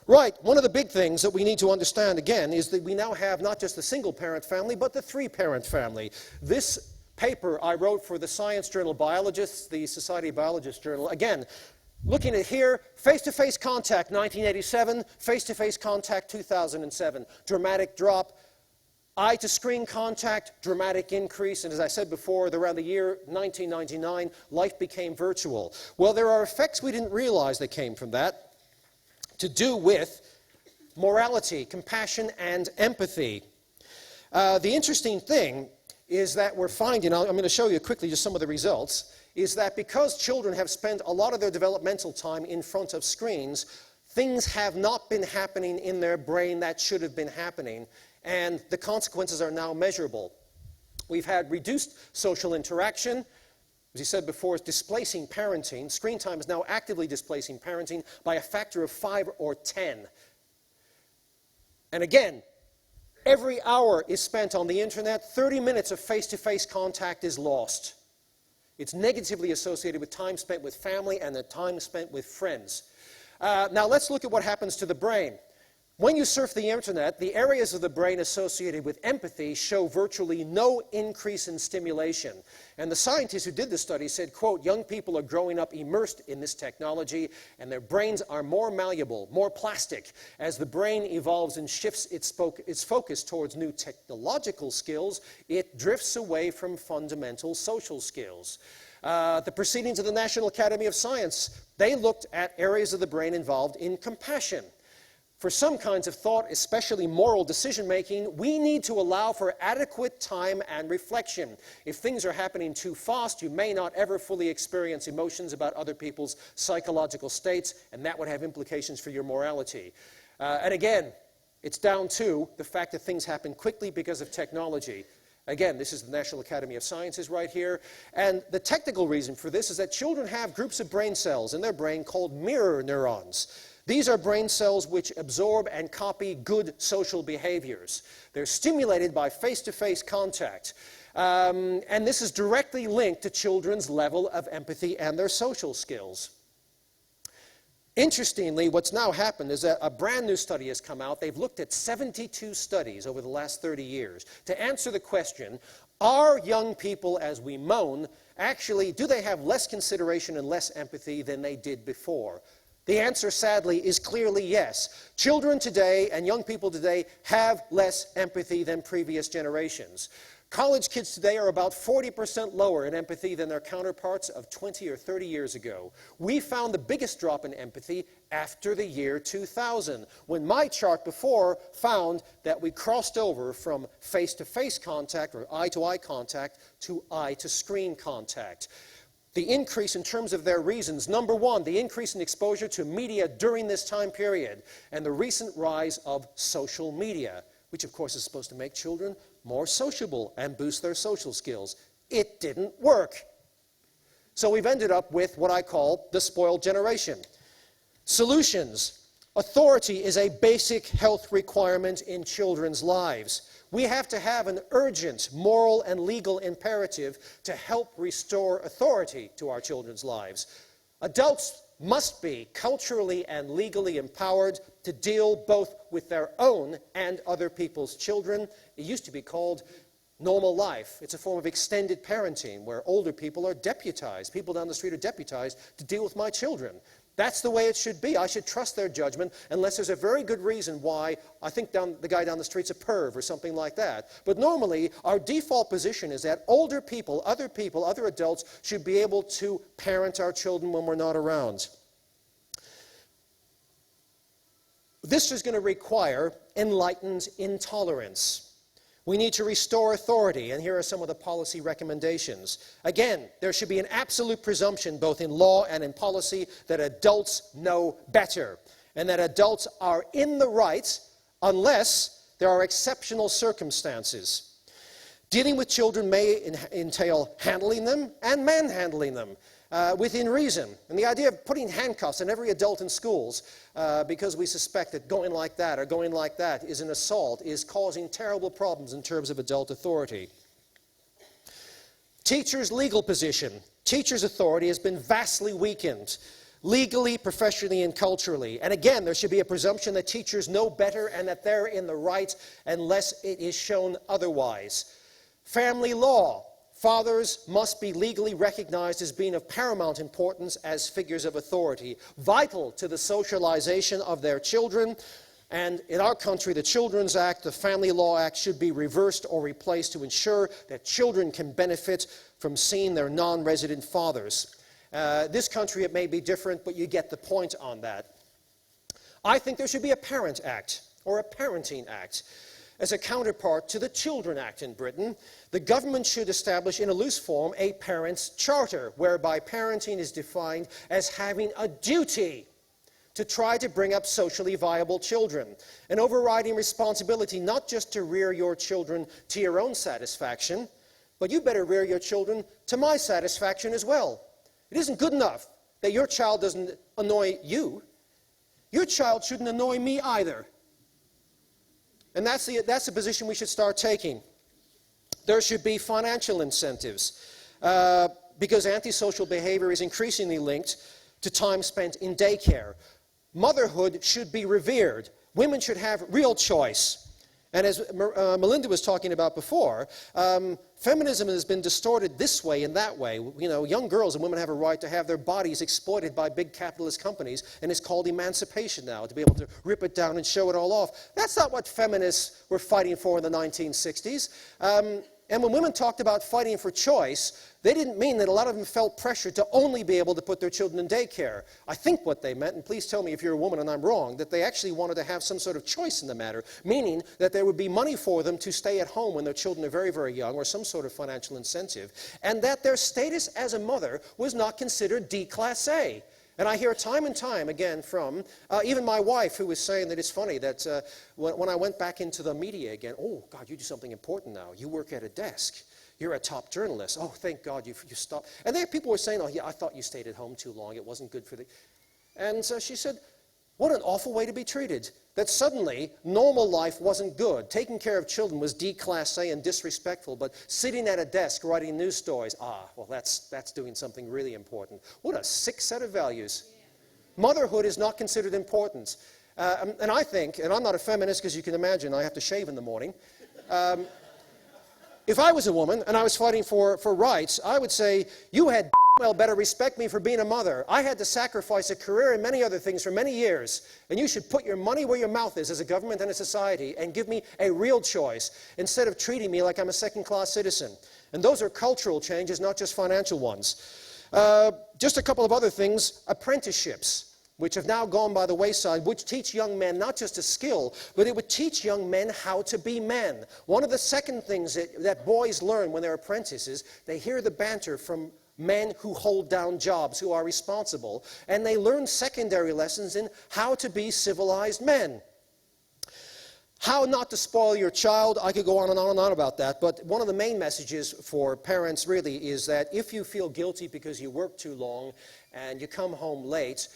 Right, one of the big things that we need to understand again is that we now have not just the single-parent family, but the 3-parent family. This paper I wrote for the Science Journal Biologists, the Society of Biologists Journal. Again, looking at here, face-to-face contact 1987, face-to-face contact 2007. Dramatic drop. Eye-to-screen contact, dramatic increase. And as I said before, around the year 1999, life became virtual. Well, there are effects we didn't realize that came from that to do with morality, compassion, and empathy. The interesting thing is that we're finding, I'm going to show you quickly just some of the results, is that because children have spent a lot of their developmental time in front of screens, things have not been happening in their brain that should have been happening, and the consequences are now measurable. We've had reduced social interaction. As you said before, it's displacing parenting. Screen time is now actively displacing parenting by a factor of 5 or 10. And again, every hour is spent on the internet, 30 minutes of face-to-face contact is lost. It's negatively associated with time spent with family and the time spent with friends. Now let's look at what happens to the brain. When you surf the internet, the areas of the brain associated with empathy show virtually no increase in stimulation. And the scientists who did the study said, quote, young people are growing up immersed in this technology and their brains are more malleable, more plastic. As the brain evolves and shifts its focus towards new technological skills, it drifts away from fundamental social skills. The proceedings of the National Academy of Science, they looked at areas of the brain involved in compassion. For some kinds of thought, especially moral decision-making, we need to allow for adequate time and reflection. If things are happening too fast, you may not ever fully experience emotions about other people's psychological states, and that would have implications for your morality. And again, it's down to the fact that things happen quickly because of technology. Again, this is the National Academy of Sciences right here. And the technical reason for this is that children have groups of brain cells in their brain called mirror neurons. These are brain cells which absorb and copy good social behaviors. They're stimulated by face-to-face contact. And this is directly linked to children's level of empathy and their social skills. Interestingly, what's now happened is that a brand new study has come out. They've looked at 72 studies over the last 30 years to answer the question, are young people, as we moan, actually, do they have less consideration and less empathy than they did before? The answer, sadly, is clearly yes. Children today and young people today have less empathy than previous generations. College kids today are about 40% lower in empathy than their counterparts of 20 or 30 years ago. We found the biggest drop in empathy after the year 2000, when my chart before found that we crossed over from face-to-face contact or eye-to-eye contact to eye-to-screen contact. The increase in terms of their reasons, number one, the increase in exposure to media during this time period, and the recent rise of social media, which of course is supposed to make children more sociable and boost their social skills. It didn't work. So we've ended up with what I call the spoiled generation. Solutions. Authority is a basic health requirement in children's lives. We have to have an urgent moral and legal imperative to help restore authority to our children's lives. Adults must be culturally and legally empowered to deal both with their own and other people's children. It used to be called normal life. It's a form of extended parenting where older people are deputized. People down the street are deputized to deal with my children. That's the way it should be. I should trust their judgment unless there's a very good reason why I think the guy down the street's a perv or something like that. But normally, our default position is that older people, other adults should be able to parent our children when we're not around. This is going to require enlightened intolerance. We need to restore authority, and here are some of the policy recommendations. Again, there should be an absolute presumption, both in law and in policy, that adults know better, and that adults are in the right unless there are exceptional circumstances. Dealing with children may entail handling them and manhandling them within reason. And the idea of putting handcuffs on every adult in schools because we suspect that going like that or going like that is an assault is causing terrible problems in terms of adult authority. Teachers' legal position. Teachers' authority has been vastly weakened, legally, professionally, and culturally. And again, there should be a presumption that teachers know better and that they're in the right unless it is shown otherwise. Family law. Fathers must be legally recognized as being of paramount importance as figures of authority, vital to the socialization of their children. And in our country, the Children's Act, the Family Law Act, should be reversed or replaced to ensure that children can benefit from seeing their non-resident fathers. This country, it may be different, but you get the point on that. I think there should be a Parent Act or a Parenting Act. As a counterpart to the Children Act in Britain, the government should establish in a loose form a parent's charter, whereby parenting is defined as having a duty to try to bring up socially viable children, an overriding responsibility not just to rear your children to your own satisfaction, but you better rear your children to my satisfaction as well. It isn't good enough that your child doesn't annoy you. Your child shouldn't annoy me either. And that's the position we should start taking. There should be financial incentives because antisocial behavior is increasingly linked to time spent in daycare. Motherhood should be revered. women should have real choice. And as Melinda was talking about before, feminism has been distorted this way and that way. You know, young girls and women have a right to have their bodies exploited by big capitalist companies, and it's called emancipation now, to be able to rip it down and show it all off. That's not what feminists were fighting for in the 1960s. And when women talked about fighting for choice, they didn't mean that a lot of them felt pressure to only be able to put their children in daycare. I think what they meant, and please tell me if you're a woman and I'm wrong, that they actually wanted to have some sort of choice in the matter, meaning that there would be money for them to stay at home when their children are very, very young, or some sort of financial incentive, and that their status as a mother was not considered D Class A. And I hear time and time again from even my wife, who was saying that it's funny that when I went back into the media again, oh, God, you do something important now. You work at a desk. You're a top journalist. Oh, thank God you stopped. And there people were saying, oh, yeah, I thought you stayed at home too long. It wasn't good for the... And so she said, what an awful way to be treated. That suddenly, normal life wasn't good. Taking care of children was D Class A and disrespectful, but sitting at a desk writing news stories, well, that's doing something really important. What a sick set of values. Motherhood is not considered important. And I think, and I'm not a feminist because you can imagine I have to shave in the morning, if I was a woman and I was fighting for rights, I would say, you had well better respect me for being a mother. I had to sacrifice a career and many other things for many years, and you should put your money where your mouth is as a government and a society and give me a real choice instead of treating me like I'm a second-class citizen. And those are cultural changes, not just financial ones. Just a couple of other things. Apprenticeships, which have now gone by the wayside, which teach young men not just a skill, but it would teach young men how to be men. One of the second things that boys learn when they're apprentices, they hear the banter from men who hold down jobs, who are responsible, and they learn secondary lessons in how to be civilized men. How not to spoil your child, I could go on and on and on about that, but one of the main messages for parents really is that if you feel guilty because you work too long and you come home late,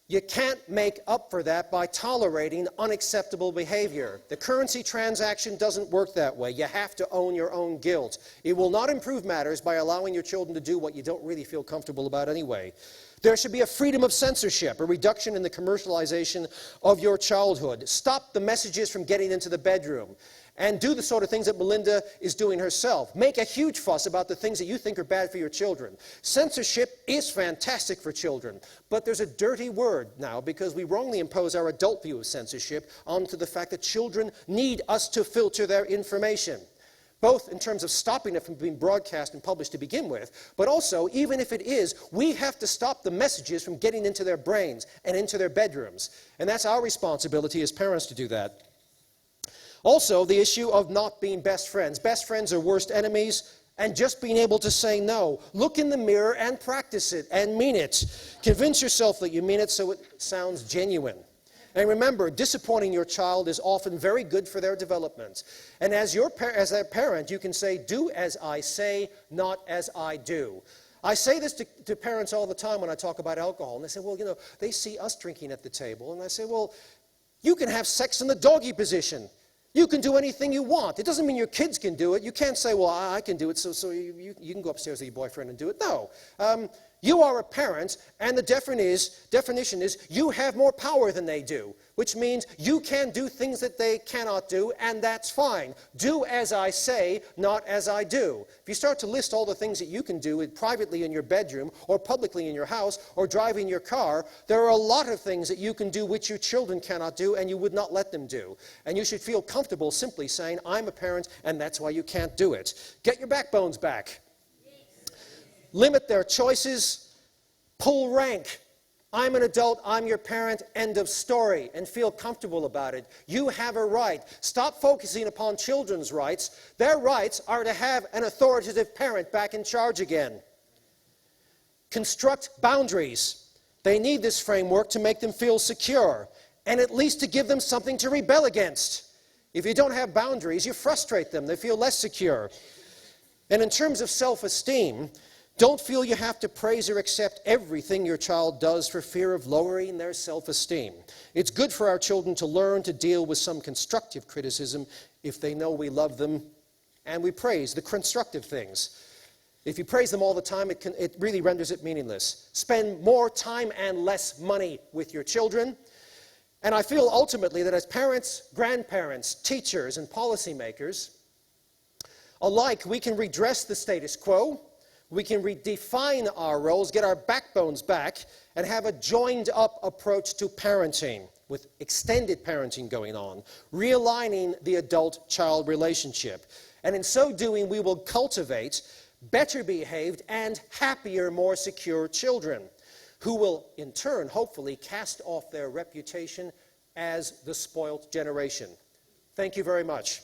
you can't make up for that by tolerating unacceptable behavior. The currency transaction doesn't work that way. You have to own your own guilt. It will not improve matters by allowing your children to do what you don't really feel comfortable about anyway. There should be a freedom of censorship, a reduction in the commercialization of your childhood. Stop the messages from getting into the bedroom. And do the sort of things that Melinda is doing herself. Make a huge fuss about the things that you think are bad for your children. Censorship is fantastic for children, but there's a dirty word now because we wrongly impose our adult view of censorship onto the fact that children need us to filter their information, both in terms of stopping it from being broadcast and published to begin with, but also, even if it is, we have to stop the messages from getting into their brains and into their bedrooms. And that's our responsibility as parents to do that. Also, the issue of not being best friends. Best friends are worst enemies, and just being able to say no. Look in the mirror and practice it and mean it. Convince yourself that you mean it so it sounds genuine. And remember, disappointing your child is often very good for their development. And as their parent, you can say, do as I say, not as I do. I say this to parents all the time when I talk about alcohol. And they say, well, you know, they see us drinking at the table. And I say, well, you can have sex in the doggy position. You can do anything you want. It doesn't mean your kids can do it. You can't say, well, I can do it, so you can go upstairs with your boyfriend and do it. No. You are a parent, and the definition is you have more power than they do, which means you can do things that they cannot do, and that's fine. Do as I say, not as I do. If you start to list all the things that you can do privately in your bedroom, or publicly in your house, or driving your car, there are a lot of things that you can do which your children cannot do, and you would not let them do. And you should feel comfortable simply saying, I'm a parent, and that's why you can't do it. Get your backbones back. Limit their choices, pull rank. I'm an adult, I'm your parent, end of story, and feel comfortable about it. You have a right. Stop focusing upon children's rights. Their rights are to have an authoritative parent back in charge again. Construct boundaries. They need this framework to make them feel secure, and at least to give them something to rebel against. If you don't have boundaries, you frustrate them. They feel less secure. And in terms of self-esteem, don't feel you have to praise or accept everything your child does for fear of lowering their self-esteem. It's good for our children to learn to deal with some constructive criticism if they know we love them and we praise the constructive things. If you praise them all the time, it really renders it meaningless. Spend more time and less money with your children. And I feel ultimately that as parents, grandparents, teachers, and policymakers alike, we can redress the status quo, we can redefine our roles, get our backbones back, and have a joined-up approach to parenting, with extended parenting going on, realigning the adult-child relationship. And in so doing, we will cultivate better behaved and happier, more secure children, who will, in turn, hopefully cast off their reputation as the spoilt generation. Thank you very much.